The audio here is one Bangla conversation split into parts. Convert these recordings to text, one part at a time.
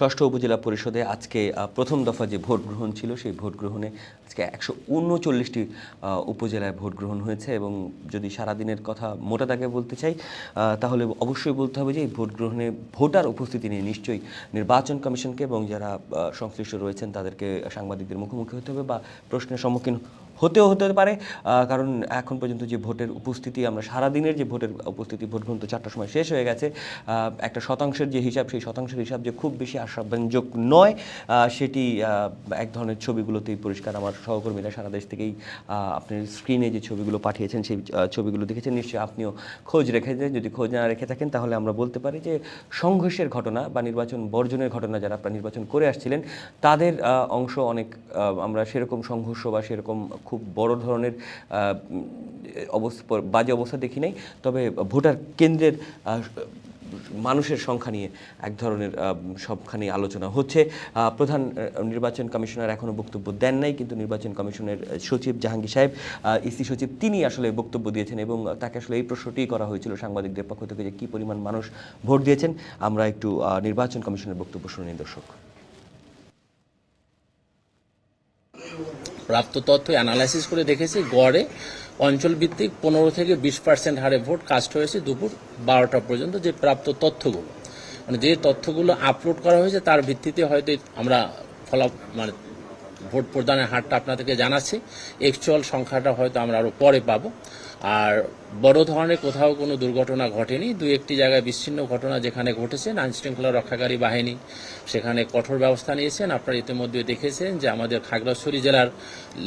ষষ্ঠ উপজেলা পরিষদে আজকে প্রথম দফা যে ভোট গ্রহণ ছিল সেই ভোট গ্রহণে আজকে 139টি উপজেলায় ভোট গ্রহণ হয়েছে। এবং যদি সারাদিনের কথা মোটা দাগে বলতে চাই তাহলে অবশ্যই বলতে হবে যে এই ভোট গ্রহণে ভোটার উপস্থিতি নিয়ে নিশ্চয়ই নির্বাচন কমিশনকে এবং যারা সংশ্লিষ্ট রয়েছেন তাদেরকে সাংবাদিকদের মুখোমুখি হতে হবে বা প্রশ্নের সম্মুখীন হতে পারে। কারণ এখন পর্যন্ত যে ভোটের উপস্থিতি, আমরা সারাদিনের যে ভোটের উপস্থিতি, ভোট গ্রহণ তো 4টার সময় শেষ হয়ে গেছে, একটা শতাংশের যে হিসাব, সেই শতাংশের হিসাব যে খুব বেশি আশাব্যঞ্জক নয় সেটি এক ধরনের ছবিগুলোতেই পরিষ্কার। আমার সহকর্মীরা সারা দেশ থেকেই আপনার স্ক্রিনে যে ছবিগুলো পাঠিয়েছেন সেই ছবিগুলো দেখেছেন, নিশ্চয়ই আপনিও খোঁজ রেখেছেন। যদি খোঁজ না রেখে থাকেন তাহলে আমরা বলতে পারি যে সংঘর্ষের ঘটনা বা নির্বাচন বর্জনের ঘটনা, যারা নির্বাচন করে আসছিলেন তাদের অংশ অনেক, আমরা সেরকম সংঘর্ষ বা সেরকম খুব বড় ধরনের বাজে অবস্থা দেখি নাই। তবে ভোটার কেন্দ্রের মানুষের সংখ্যা নিয়ে এক ধরনের সবখানে আলোচনা হচ্ছে। প্রধান নির্বাচন কমিশনার এখনও বক্তব্য দেন নাই, কিন্তু নির্বাচন কমিশনের সচিব জাহাঙ্গীর সাহেব, ইসি সচিব, তিনি আসলে বক্তব্য দিয়েছেন এবং তাকে আসলে এই প্রশ্নটি করা হয়েছিল সাংবাদিকদের পক্ষ থেকে যে কী পরিমাণ মানুষ ভোট দিয়েছেন। আমরা একটু নির্বাচন কমিশনের বক্তব্য শুনে নিই দর্শক। প্রাপ্ত তথ্য অ্যানালাইসিস করে দেখেছি গড়ে অঞ্চল ভিত্তিক 15 থেকে 20% হারে ভোট কাস্ট হয়েছে দুপুর 12টা পর্যন্ত। যে প্রাপ্ত তথ্যগুলো, মানে যে তথ্যগুলো আপলোড করা হয়েছে তার ভিত্তিতে হয়তো আমরা মানে ভোট প্রদানের হারটা আপনাদেরকে জানাচ্ছি। অ্যাকচুয়াল সংখ্যাটা হয়তো আমরা আরও পরে পাবো। আর বড় ধরনের কোথাও কোনো দুর্ঘটনা ঘটেনি। দুই একটি জায়গায় বিচ্ছিন্ন ঘটনা যেখানে ঘটেছে, আইনশৃঙ্খলা রক্ষাকারী বাহিনী সেখানে কঠোর ব্যবস্থা নিয়েছেন। আপনারা ইতিমধ্যে দেখেছেন যে আমাদের খাগড়াছড়ি জেলার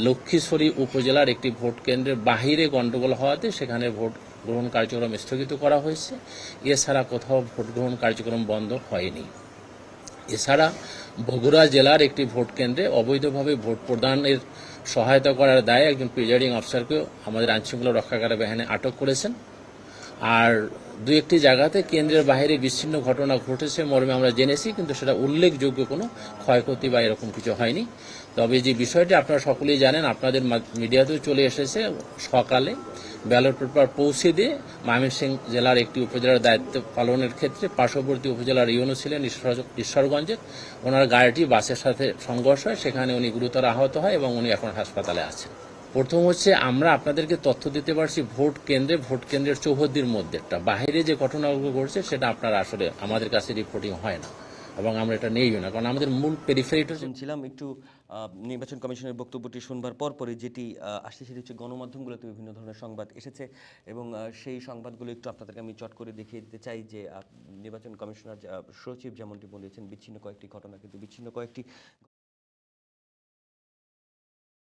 লক্ষ্মীছড়ি উপজেলার একটি ভোট কেন্দ্রের বাহিরে গণ্ডগোল হওয়াতে সেখানে ভোট গ্রহণ কার্যক্রম স্থগিত করা হয়েছে। এছাড়া কোথাও ভোট গ্রহণ কার্যক্রম বন্ধ হয়নি। এছাড়া বগুড়া জেলার একটি ভোট কেন্দ্রে অবৈধভাবে ভোট প্রদানের সহায়তা করার দায়ে একজন প্রিজাইডিং অফিসারকেও আমাদের আইনশৃঙ্খলা রক্ষাকারী বাহিনী আটক করেছেন। আর দু একটি জায়গাতে কেন্দ্রের বাইরে বিচ্ছিন্ন ঘটনা ঘটেছে মর্মে আমরা জেনেছি, কিন্তু সেটা উল্লেখযোগ্য কোনো ক্ষয়ক্ষতি বা এরকম কিছু হয়নি। তবে যে বিষয়টি আপনারা সকলেই জানেন, আপনাদের মিডিয়াতেও চলে এসেছে, সকালে ব্যালট পেপার পৌঁছে দিয়ে ময়মনসিংহ জেলার একটি উপজেলার দায়িত্ব পালনের ক্ষেত্রে পার্শ্ববর্তী উপজেলার ইউনো ছিলেন ঈশ্বরগঞ্জের, ওনার গাড়িটি বাসের সাথে সংঘর্ষ হয়, সেখানে উনি গুরুতর আহত হয় এবং উনি এখন হাসপাতালে আছেন। প্রথম হচ্ছে আমরা আপনাদেরকে তথ্য দিতে পারছি ভোট কেন্দ্রের চৌহদ্দির মধ্যে একটা, বাইরে যে ঘটনাগুলো ঘটছে সেটা আপনারা আসলে আমাদের কাছে রিপোর্টিং হয় না এবং আমরা এটা নেইও না, কারণ আমাদের মূল পেরিফেরিটা শুনছিলাম। একটু নির্বাচন কমিশনের বক্তব্যটি শুনবার পরপরই যেটি আসছে সেটি হচ্ছে গণমাধ্যমগুলোতে বিভিন্ন ধরনের সংবাদ এসেছে এবং সেই সংবাদগুলো একটু আপনাদেরকে আমি চট করে দেখিয়ে দিতে চাই যে নির্বাচন কমিশনার সচিব যেমনটি বলেছেন বিচ্ছিন্ন কয়েকটি ঘটনা, কিন্তু বিচ্ছিন্ন কয়েকটি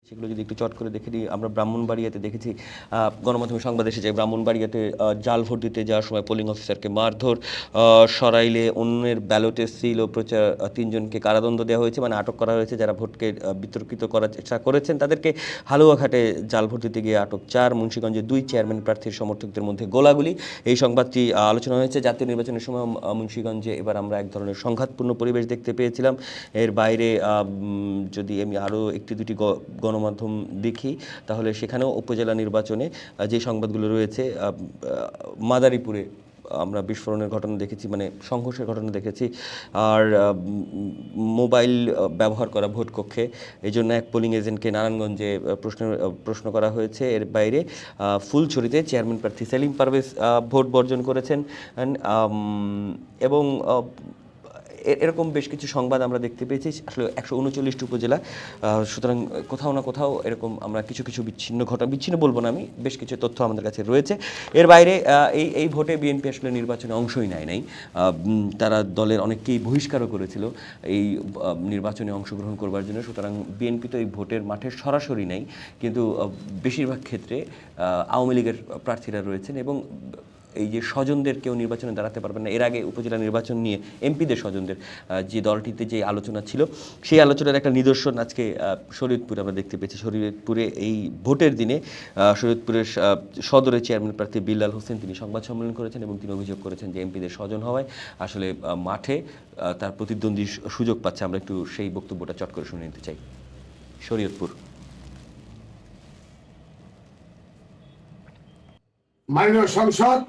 সেগুলো যদি একটু চট করে দেখে নিই। আমরা ব্রাহ্মণবাড়িয়াতে দেখেছি, গণমাধ্যমে সংবাদ এসেছে, ব্রাহ্মণবাড়িয়াতে জাল ভোট দিতে যাওয়ার সময় পোলিং অফিসারকে মারধর, সরাইলে অন্যের ব্যালটে সিল ও প্রচার 3 জনকে কারাদণ্ড দেওয়া হয়েছে, মানে আটক করা হয়েছে। যারা ভোটকে বিতর্কিত করার চেষ্টা করেছেন তাদেরকে হালুয়াঘাটে জাল ভোট দিতে গিয়ে আটক 4। মুন্সিগঞ্জে 2 চেয়ারম্যান প্রার্থীর সমর্থকদের মধ্যে গোলাগুলি, এই সংবাদটি আলোচনা হয়েছে। জাতীয় নির্বাচনের সময় মুন্সিগঞ্জে এবার আমরা এক ধরনের সংঘাতপূর্ণ পরিবেশ দেখতে পেয়েছিলাম। এর বাইরে যদি আমি আরও একটি দুটি গণমাধ্যম দেখি তাহলে সেখানেও উপজেলা নির্বাচনে যে সংবাদগুলো রয়েছে, মাদারীপুরে আমরা বিস্ফোরণের ঘটনা দেখেছি, মানে সংঘর্ষের ঘটনা দেখেছি। আর মোবাইল ব্যবহার করা ভোট কক্ষে, এই জন্য এক পোলিং এজেন্টকে নারায়ণগঞ্জে প্রশ্ন করা হয়েছে। এর বাইরে ফুলছড়িতে চেয়ারম্যান প্রার্থী সেলিম পারভেজ ভোট বর্জন করেছেন এবং এরকম বেশ কিছু সংবাদ আমরা দেখতে পেয়েছি। আসলে 139টি উপজেলা, সুতরাং কোথাও না কোথাও এরকম আমরা কিছু বিচ্ছিন্ন বলবো না আমি, বেশ কিছু তথ্য আমাদের কাছে রয়েছে। এর বাইরে এই ভোটে বিএনপি আসলে নির্বাচনে অংশই নেয় নাই। তারা দলের অনেককেই বহিষ্কারও করেছিল এই নির্বাচনে অংশগ্রহণ করবার জন্য। সুতরাং বিএনপি তো এই ভোটের মাঠে সরাসরি নেই, কিন্তু বেশিরভাগ ক্ষেত্রে আওয়ামী লীগের প্রার্থীরা রয়েছেন এবং এই যে স্বজনদের কেউ নির্বাচনে দাঁড়াতে পারবেন না, এর আগে উপজেলা নির্বাচন নিয়ে এমপিদের স্বজনদের যে দলটিতে যে আলোচনা ছিল সেই আলোচনার একটা নিদর্শন আজকে শরীয়তপুরে আমরা দেখতে পেয়েছি। শরীয়তপুরে এই ভোটের দিনে শরীয়তপুরের সদরের চেয়ারম্যান প্রার্থী বিল্লাল হোসেন তিনি সংবাদ সম্মেলন করেছেন এবং তিনি অভিযোগ করেছেন যে এমপিদের স্বজন হওয়ায় আসলে মাঠে তার প্রতিদ্বন্দ্বী সুযোগ পাচ্ছে। আমরা একটু সেই বক্তব্যটা চট করে শুনে নিতে চাই। শরীয়তপুর মাননীয় সংসদ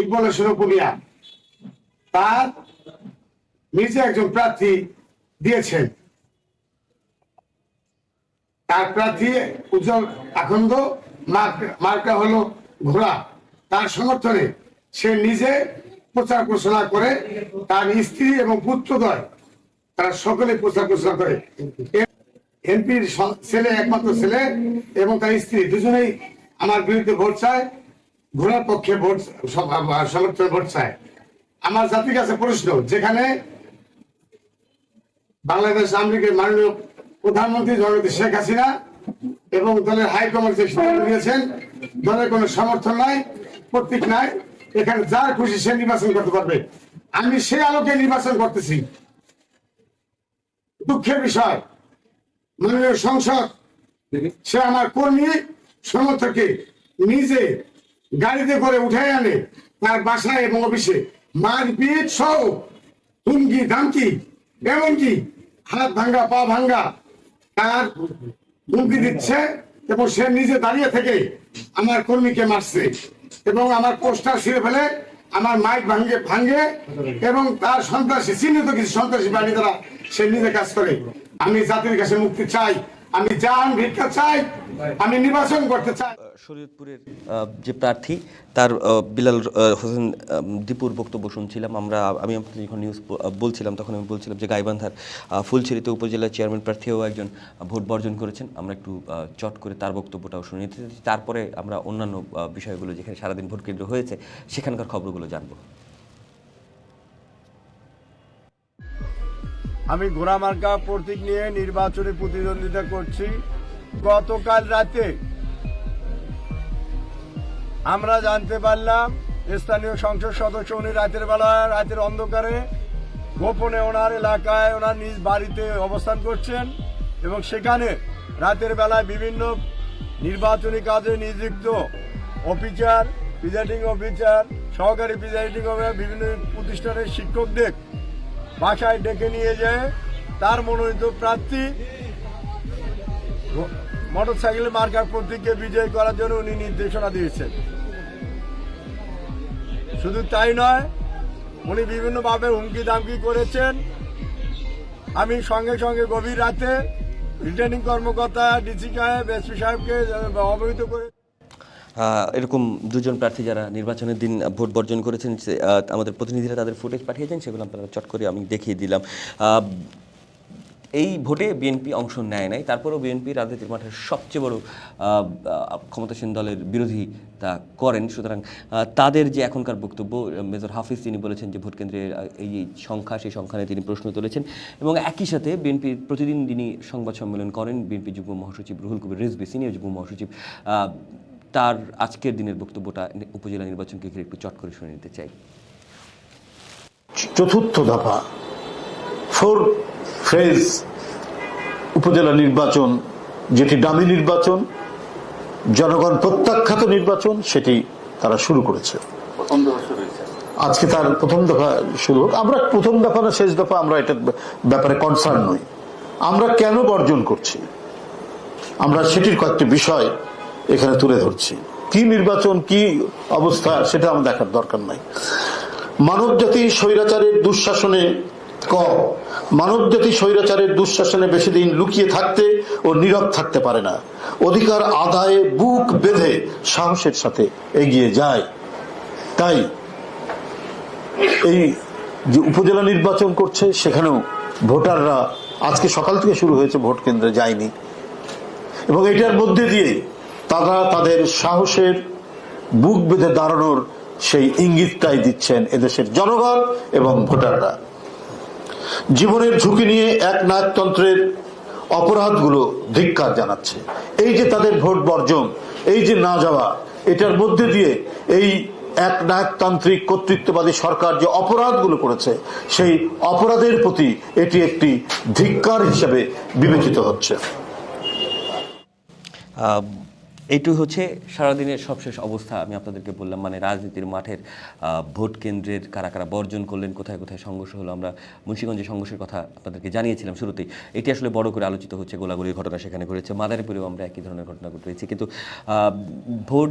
ইকবাল হোসেন পুলিয়া তার নিজে একজন প্রার্থী দিয়েছেন। তার প্রার্থী উজ্জ্বল আখন্দ, মার্কা হলো ঘোড়া। তার সমর্থনে সে নিজে প্রচার ঘোষণা করে, তার স্ত্রী এবং পুত্রদ্বয় তারা সকলে প্রচার ঘোষণা করে। এমপির ছেলে, একমাত্র ছেলে এবং তার স্ত্রী দুজনেই আমার বিরুদ্ধে ভোট চায়, ঘোড়ার পক্ষে ভোট সমর্থনে ভোট চায়। আমার জাতির কাছে প্রশ্ন, যেখানে বাংলাদেশ আওয়ামী লীগের মাননীয় প্রধানমন্ত্রী জননেত্রী শেখ হাসিনা এবং দলের হাইকমান্ড যে সিদ্ধান্ত নিয়েছেন, দলের কোনো সমর্থন নাই, প্রতীক নাই, এখানে যার খুশি সে নির্বাচন করতে পারবে। আমি সেই আলোকে নির্বাচন করতেছি। দুঃখের বিষয়, মাননীয় সংসদ সে আমার কর্মী সমর্থককে নিজে গাড়িতে করে উঠে আনে, তার বাসায় এবং অফিসে মারপিট সহ হুমকি ধামকি, এমনকি হাত ভাঙ্গা পা ভাঙ্গা তার হুমকি দিচ্ছে এবং সে নিজে দাঁড়িয়ে থেকে আমার কর্মীকে মারছে এবং আমার পোস্টার ছিঁড়ে ফেলে আমার মাইক ভাঙ্গে এবং তার সন্ত্রাসী চিহ্নিত কিছু সন্ত্রাসী বাহিনী দ্বারা সে নিজে কাজ করে। আমি জাতির কাছে মুক্তি চাই, আমি জান ভিক্ষা চাই, আমি নির্বাচন করতে চাই। শরীয়তপুরের যে প্রার্থী তার বিলাল হোসেন দীপুর বক্তব্য শুনছিলাম আমরা। আমি আপনাদের যখন নিউজ বলছিলাম তখন আমি বলছিলাম যে গাইবান্ধার ফুলছড়িতে উপজেলা চেয়ারম্যান প্রার্থীও একজন ভোট বর্জন করেছেন। আমরা একটু চট করে তার বক্তব্যটাও শুনে নিতে চাই, তারপরে আমরা অন্যান্য বিষয়গুলো যেখানে সারাদিন ভোট কেন্দ্র হয়েছে সেখানকার খবরগুলো জানবো। আমি ঘোড়া মার্কা প্রতীক নিয়ে নির্বাচনে প্রতিদ্বন্দ্বিতা করছি। গতকাল রাতে আমরা জানতে পারলাম স্থানীয় সংসদ সদস্য উনি রাতের অন্ধকারে গোপনে ওনার এলাকায় ওনার নিজ বাড়িতে অবস্থান করছেন এবং সেখানে রাতের বেলায় বিভিন্ন নির্বাচনী কাজে নিযুক্ত অফিসার, প্রিজাইডিং অফিসার, সহকারী প্রিজাইডিং অফিসার, বিভিন্ন প্রতিষ্ঠানের শিক্ষকদের বাসায় ডেকে নিয়ে যায় তার মনোনীত প্রার্থী মোটরসাইকেল মার্কার প্রতীককে বিজয় করার জন্য উনি নির্দেশনা দিয়েছেন। শুধু তাই নয়, উনি বিভিন্নভাবে হুমকি দামকি করেছেন। আমি সঙ্গে সঙ্গে গভীর রাতে রিটার্নিং কর্মকর্তা ডিসি সাহেব, এসপি সাহেবকে অবহিত করে এরকম দুজন প্রার্থী যারা নির্বাচনের দিন ভোট বর্জন করেছেন, আমাদের প্রতিনিধিরা তাদের ফুটেজ পাঠিয়েছেন, সেগুলো আপনারা চট করে আমি দেখিয়ে দিলাম। এই ভোটে বিএনপি অংশ নেয় নাই, তারপরেও বিএনপি রাজনীতির মাঠের সবচেয়ে বড় ক্ষমতাসীন দলের বিরোধিতা করেন। সুতরাং তাদের যে এখনকার বক্তব্য, মেজর হাফিজ তিনি বলেছেন যে ভোট কেন্দ্রের এই সংখ্যা, সেই সংখ্যা নিয়ে তিনি প্রশ্ন তুলেছেন এবং একই সাথে বিএনপির প্রতিদিন তিনি সংবাদ সম্মেলন করেন। বিএনপি যুগ্ম মহাসচিব রুহুল কবির রিজভী, সিনিয়র যুগ্ম মহাসচিব, তার আজকের দিনের বক্তব্যটা উপজেলা নির্বাচনকে ঘিরে একটু চট করে শুনে নিতে চাই। চতুর্থ দফা 4 ফেজ উপজেলা নির্বাচন, যেটি ডামি নির্বাচন, জনগণ প্রত্যাখ্যাত নির্বাচন, সেটি তারা শুরু করেছে। আজকে তার প্রথম দফা শুরু হোক। আমরা প্রথম দফা না শেষ দফা আমরা এটার ব্যাপারে কনসার্ন নই। আমরা কেন বর্জন করছি, আমরা সেটির কয়েকটি বিষয় এখানে তুলে ধরছি। কি নির্বাচন, কি অবস্থা, সেটা আমার দেখার দরকার নাই। মানবজাতি স্বৈরাচারের দুঃশাসনে মানবজাতি স্বৈরাচারের দুঃশাসনে বেশি দিন লুকিয়ে থাকতে ও নীরব থাকতে পারে না। অধিকার আদায়ে বুক বেঁধে সাহসের সাথে এগিয়ে যায়। তাই এই যে উপজেলা নির্বাচন করছে, সেখানেও ভোটাররা আজকে সকাল থেকে শুরু হয়েছে, ভোট কেন্দ্রে যায়নি এবং এটার মধ্যে দিয়ে তারা তাদের সাহসের বুক বেঁধে দাঁড়ানোর সেই ইঙ্গিতটাই দিচ্ছেন এদেশের জনগণ এবং ভোটাররা। জীবনের ঝুঁকি নিয়ে একনায়কতন্ত্রের অপরাধগুলো ধিক্কার জানাচ্ছে। এই যে তাদের ভোট বর্জন, এই যে না যাওয়া, এটার মধ্যে দিয়ে এই একনায়কতান্ত্রিক কর্তৃত্ববাদী সরকার যে অপরাধগুলো করেছে, সেই অপরাধের প্রতি এটি একটি ধিক্কার হিসেবে বিবেচিত হচ্ছে। এইটু হচ্ছে সারাদিনের সবশেষ অবস্থা। আমি আপনাদেরকে বললাম, মানে রাজনীতির মাঠের ভোট কেন্দ্রের কারা কারা বর্জন করলেন, কোথায় কোথায় সংঘর্ষ হলো। আমরা মুন্সিগঞ্জে সংঘর্ষের কথা আপনাদেরকে জানিয়েছিলাম শুরুতেই। এটি আসলে বড় করে আলোচিত হচ্ছে, গোলাগুলির ঘটনা সেখানে ঘটেছে, মাদারীপুরেও আমরা একই ধরনের ঘটনা ঘটেছি। কিন্তু ভোট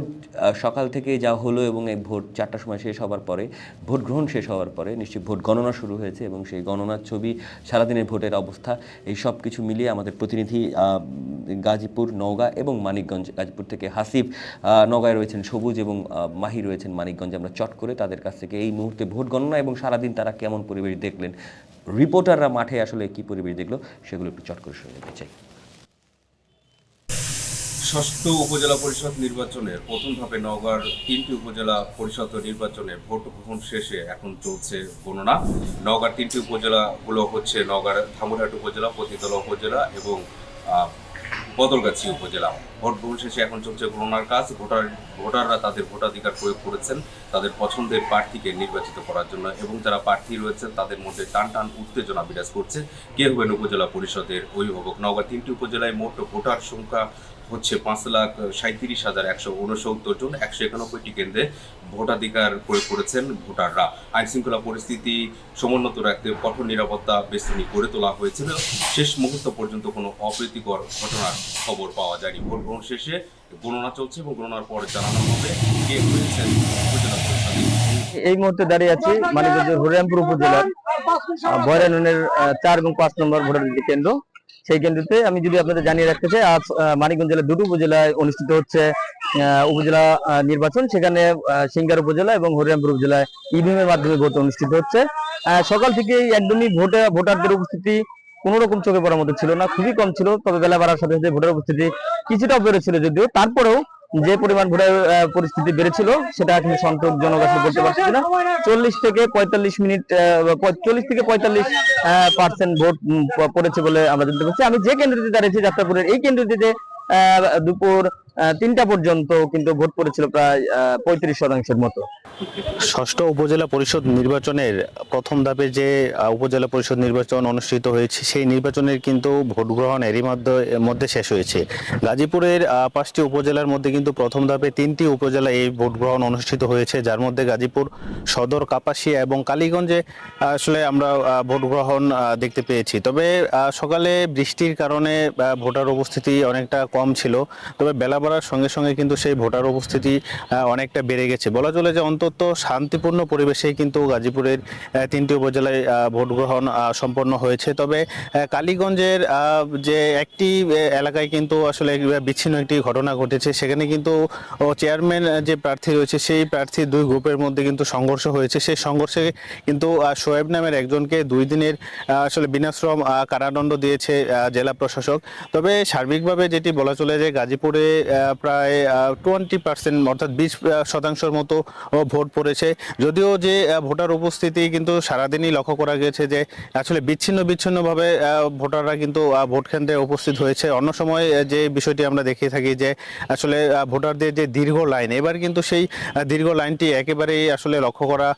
সকাল থেকে যা হলো এবং এই ভোট 4টার সময় শেষ হওয়ার পরে, ভোট গ্রহণ শেষ হওয়ার পরে নিশ্চয়ই ভোট গণনা শুরু হয়েছে এবং সেই গণনার ছবি, সারাদিনের ভোটের অবস্থা, এই সব কিছু মিলিয়ে আমাদের প্রতিনিধি গাজীপুর, নওগাঁ এবং মানিকগঞ্জ, গাজীপুর থেকে হাসিব, নওগাঁয় রয়েছেন সবুজ এবং মাহি রয়েছেন মানিকগঞ্জে। আমরা চট করে তাদের কাছ থেকে এই মুহূর্তে ভোট গণনা এবং সারাদিন তারা কেমন পরিবেশ দেখলেন, রিপোর্টাররা মাঠে আসলে কি পরিবেশ দেখলো, সেগুলো একটু চট করে শুনে নিতে চাই। ষষ্ঠ উপজেলা পরিষদ নির্বাচনের প্রথম ধাপে নওগাঁর 3টি উপজেলা পরিষদ নির্বাচনের ভোট গ্রহণ শেষে এখন চলছে গণনা। নওগাঁর 3টি উপজেলাগুলো হচ্ছে নওগাঁর ধামুরহাট উপজেলা, পতিতলা উপজেলা এবং বদলগাছি উপজেলা। ভোট গ্রহণ শেষে এখন চলছে গণনার কাজ। ভোটাররা তাদের ভোটাধিকার প্রয়োগ করেছেন তাদের পছন্দের প্রার্থীকে নির্বাচিত করার জন্য, এবং যারা প্রার্থী রয়েছেন তাদের মধ্যে টান টান উত্তেজনা বিরাজ করছে। কে হবেন উপজেলা পরিষদের অভিভাবক? নওগাঁ 3টি উপজেলায় মোট ভোটার সংখ্যা হচ্ছে 5,37,169 জন। 191টি কেন্দ্রে ভোটাধিকার প্রয়োগ করেছেন ভোটাররা। আইন শৃঙ্খলা পরিস্থিতি সমুন্নত রাখতে কঠোর নিরাপত্তা বেষ্টনী গড়ে তোলা হয়েছিল। শেষ মুহূর্ত পর্যন্ত কোনো অপ্রীতিকর ঘটনার খবর পাওয়া যায়নি। ভোট গ্রহণ শেষে গণনা চলছে এবং গণনার পরে জানানো হবে কে হয়েছেন উপজেলা পরিষদে। এই মুহূর্তে দাঁড়িয়ে আছি মানিকগঞ্জের হরিরামপুর উপজেলার বয়রানের 4 এবং 5 নম্বর ভোটার কেন্দ্র। সেই কেন্দ্রতে আমি যদি আপনাদের জানিয়ে রাখতে চাই, আজ মানিকগঞ্জ জেলার 2টি উপজেলায় অনুষ্ঠিত হচ্ছে উপজেলা নির্বাচন। সেখানে সিংগার উপজেলা এবং হরিরামপুর উপজেলায় ইভিএম এর মাধ্যমে ভোট অনুষ্ঠিত হচ্ছে। সকাল থেকে একদমই ভোটারদের উপস্থিতি কোনো রকম চোখে পড়ার মতো ছিল না, খুবই কম ছিল। তবে বেলা বাড়ার সাথে সাথে ভোটার উপস্থিতি কিছুটা বেড়েছিল, যদিও তারপরেও যে পরিমাণ ভোটার পরিস্থিতি বেড়েছিল সেটা আসলে সন্তোষজনক আসলে বলতে পারছি না। 40 থেকে 45% ভোট পড়েছে বলে আমরা জানতে পারছি। আমি যে কেন্দ্রটিতে দাঁড়িয়েছি যাত্রাপুরের, এই কেন্দ্রটিতে দুপুর 3টা পর্যন্ত কিন্তু ভোট পড়েছিল প্রায় 35% মতো। ষষ্ঠ উপজেলা পরিষদ নির্বাচনের প্রথম ধাপে যে উপজেলা পরিষদ নির্বাচন অনুষ্ঠিত হয়েছে, সেই নির্বাচনের কিন্তু ভোট গ্রহণ এরই মধ্যে শেষ হয়েছে। গাজীপুরের 5টি উপজেলার মধ্যে কিন্তু প্রথম ধাপে 3টি উপজেলা এই ভোট গ্রহণ অনুষ্ঠিত হয়েছে, যার মধ্যে গাজীপুর সদর, কাপাসিয়া এবং কালীগঞ্জে আসলে আমরা ভোট গ্রহণ দেখতে পেয়েছি। তবে সকালে বৃষ্টির কারণে ভোটার উপস্থিতি অনেকটা কম ছিল, তবে বেলা বাড়ার সঙ্গে সঙ্গে কিন্তু সেই ভোটার উপস্থিতি অনেকটা বেড়ে গেছে। বলা চলে যে অন্তত শান্তিপূর্ণ পরিবেশেই কিন্তু গাজীপুরের 3টি উপজেলায় ভোট গ্রহণ সম্পন্ন হয়েছে। তবে কালীগঞ্জের যে একটি এলাকায় কিন্তু আসলে বিচ্ছিন্ন একটি ঘটনা ঘটেছে। সেখানে কিন্তু চেয়ারম্যান যে প্রার্থী রয়েছে, সেই প্রার্থী 2 গ্রুপের মধ্যে কিন্তু সংঘর্ষ হয়েছে। সেই সংঘর্ষে কিন্তু শোয়েব নামের একজনকে 2 দিনের আসলে বিনাশ্রম কারাদণ্ড দিয়েছে জেলা প্রশাসক। তবে সার্বিকভাবে যেটি বলা চলে যে গাজীপুরে প্রায় 20% অর্থাৎ 20% মতো ভোট পড়েছে। যদিও যে ভোটার উপস্থিতি কিন্তু সারাদিনই লক্ষ্য করা গেছে যে আসলে বিচ্ছিন্নভাবে ভোটাররা কিন্তু ভোট কেন্দ্রে উপস্থিত হয়েছে। অন্য সময় যে বিষয়টি আমরা দেখে থাকি যে আসলে ভোটারদের যে দীর্ঘ লাইন, এবার কিন্তু সেই দীর্ঘ লাইনটি একেবারেই আসলে লক্ষ্য করা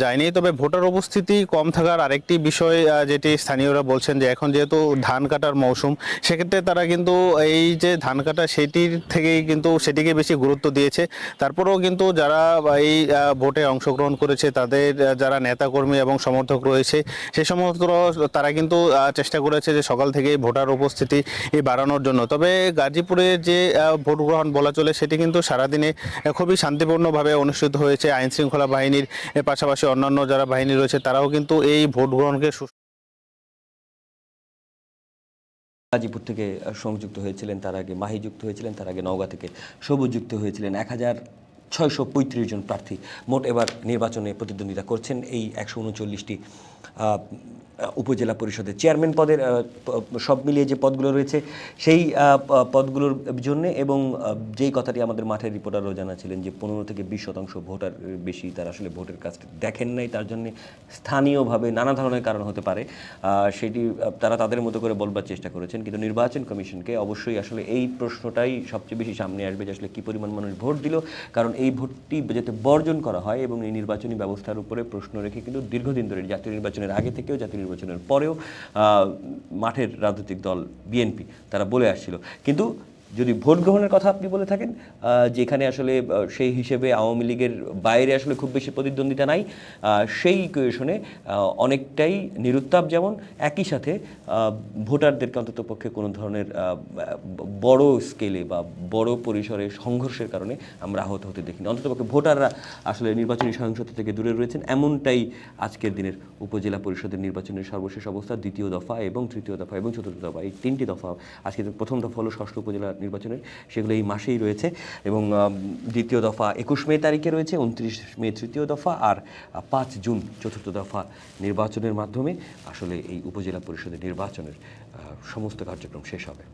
যায়নি। তবে ভোটার উপস্থিতি কম থাকার আরেকটি বিষয় যেটি স্থানীয়রা বলছেন যে এখন যেহেতু ধান কাটার মৌসুম, সেক্ষেত্রে তারা কিন্তু এই যে ধান কাটা সেটিকে বেশি গুরুত্ব দিয়েছে। তারপরেও কিন্তু যারা এই ভোটে অংশগ্রহণ করেছে, তাদের যারা নেতাকর্মী এবং সমর্থক রয়েছে, সেই সমস্ত তারা কিন্তু চেষ্টা করেছে যে সকাল থেকে ভোটার উপস্থিতি বাড়ানোর জন্য। তবে গাজীপুরের যে ভোট গ্রহণ বলা চলে, সেটি কিন্তু সারাদিনে খুবই শান্তিপূর্ণভাবে অনুষ্ঠিত হয়েছে। আইন শৃঙ্খলা বাহিনীর পাশাপাশি অন্যান্য যারা বাহিনী রয়েছে, তারাও কিন্তু এই ভোট গ্রহণকে গাজীপুর থেকে সংযুক্ত হয়েছিলেন, তার আগে মাহি যুক্ত হয়েছিলেন, তার আগে নওগাঁ থেকে সবুজ যুক্ত হয়েছিলেন। 1635 জন প্রার্থী মোট এবার নির্বাচনে প্রতিদ্বন্দ্বিতা করছেন এই 139টি উপজেলা পরিষদের চেয়ারম্যান পদের। সব মিলিয়ে যে পদগুলো রয়েছে সেই পদগুলোর জন্য, এবং যেই কথাটি আমাদের মাঠের রিপোর্টারও জানাছিলেন যে 15 থেকে 20% ভোটার বেশি তারা আসলে ভোটের কাজটি দেখেন নাই, তার জন্য স্থানীয়ভাবে নানা ধরনের কারণ হতে পারে, সেটি তারা তাদের মতো করে বলবার চেষ্টা করেছেন। কিন্তু নির্বাচন কমিশনকে অবশ্যই আসলে এই প্রশ্নটাই সবচেয়ে বেশি সামনে আসবে যে আসলে কী পরিমাণ মানুষ ভোট দিল, কারণ এই ভোটটি যাতে বর্জন করা হয় এবং এই নির্বাচনী ব্যবস্থার উপরে প্রশ্ন রেখে কিন্তু দীর্ঘদিন ধরে জাতীয় নির্বাচনের আগে থেকেও জাতীয় নির্বাচনের পরেও মাঠের রাজনৈতিক দল বিএনপি তারা বলে আসছিল। কিন্তু যদি ভোট গ্রহণের কথা আপনি বলে থাকেন, যেখানে আসলে সেই হিসেবে আওয়ামী লীগের বাইরে আসলে খুব বেশি প্রতিদ্বন্দ্বিতা নাই, সেই ইকুয়েশনে অনেকটাই নিরুত্তাপ, যেমন একই সাথে ভোটারদেরকে অন্তত পক্ষে কোনো ধরনের বড় স্কেলে বা বড় পরিসরে সংঘর্ষের কারণে আমরা আহত হতে দেখিনি। অন্ততপক্ষে ভোটাররা আসলে নির্বাচনী সহিংসতা থেকে দূরে রয়েছেন, এমনটাই আজকের দিনের উপজেলা পরিষদের নির্বাচনের সর্বশেষ অবস্থা। দ্বিতীয় দফা এবং তৃতীয় দফা এবং চতুর্থ দফা, এই 3টি দফা, আজকে প্রথম দফা হলো 6ষ্ঠ উপজেলা নির্বাচনের, সেগুলো এই মাসেই রয়েছে, এবং দ্বিতীয় দফা 21 মে তারিখে রয়েছে, 29 মে তৃতীয় দফা, আর 5 জুন চতুর্থ দফা নির্বাচনের মাধ্যমে আসলে এই উপজেলা পরিষদের নির্বাচনের সমস্ত কার্যক্রম শেষ হবে।